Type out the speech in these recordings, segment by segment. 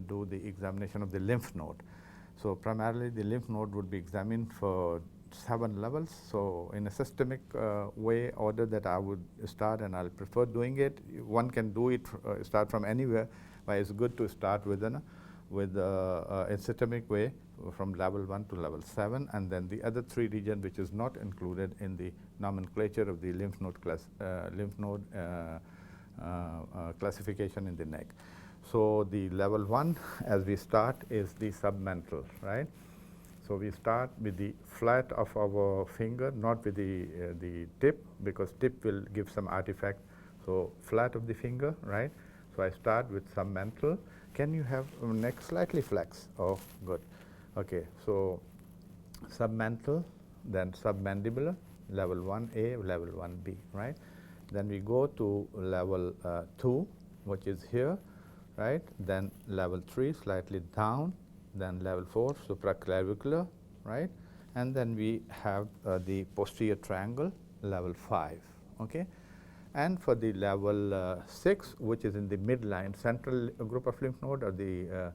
do the examination of the lymph node. So primarily the lymph node would be examined for 7 levels. So in a systemic way order that I would start, and I'll prefer doing it. One can do it, start from anywhere, but it's good to start with a systemic way from level 1 to level 7, and then the other 3 region which is not included in the nomenclature of the lymph node classification in the neck. So the level 1 as we start is the submental, right? So we start with the flat of our finger, not with the tip, because tip will give some artifact. So flat of the finger, right? So I start with submental. Can you have neck slightly flex? Oh, good. Okay, so submental, then submandibular, level 1A, level 1B, right? Then we go to level 2, which is here, right? Then level 3, slightly down. Then level 4, supraclavicular, right? And then we have the posterior triangle, level 5, okay? And for the level 6, which is in the midline, central group of lymph node, or the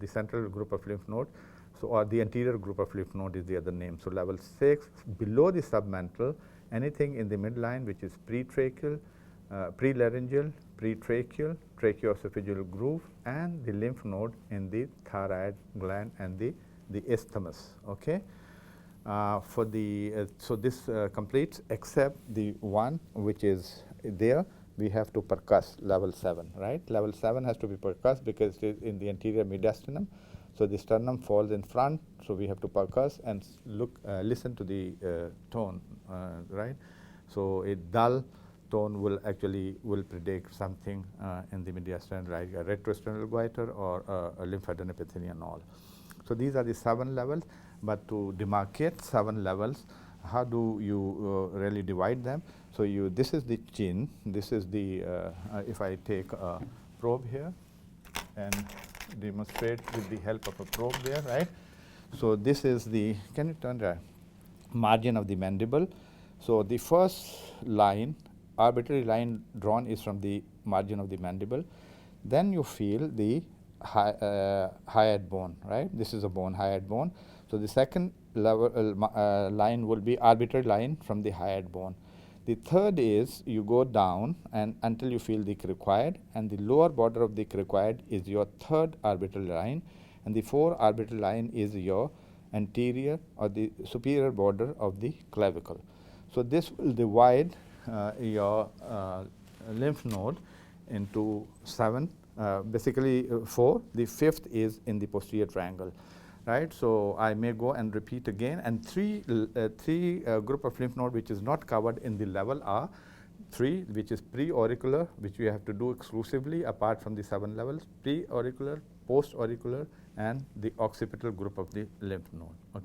central group of lymph node, so or the anterior group of lymph node is the other name. So level 6, below the submental, anything in the midline which is pretracheal, prelaryngeal, pretracheal, tracheoesophageal groove, and the lymph node in the thyroid gland and the isthmus. Okay. For the so this completes, except the one which is there. We have to percuss level 7, right? Level 7 has to be percussed because it is in the anterior mediastinum. So the sternum falls in front, so we have to percuss and listen to the tone, right? So a dull tone will predict something in the mediastinum, like a retrosternal goiter or a lymphadenopathy and all. So these are the 7 levels, but to demarcate 7 levels, how do you really divide them? So this is the chin, this is the, if I take a probe here and demonstrate with the help of a probe there, right? So this is the, can you turn the margin of the mandible? So the first line, arbitrary line drawn, is from the margin of the mandible. Then you feel the hyoid bone, right? This is a bone, hyoid bone. So the second level line will be arbitrary line from the hyoid bone. The third is you go down and until you feel the cricoid, and the lower border of the cricoid is your third arbitrary line, and the fourth arbitrary line is your anterior or the superior border of the clavicle. So this will divide your lymph node into 7, basically 4. The 5th is in the posterior triangle, right? So I may go and repeat again, and three group of lymph node which is not covered in the level are 3, which is pre-auricular, which we have to do exclusively apart from the 7 levels, pre-auricular, post-auricular, and the occipital group of the lymph node. Okay.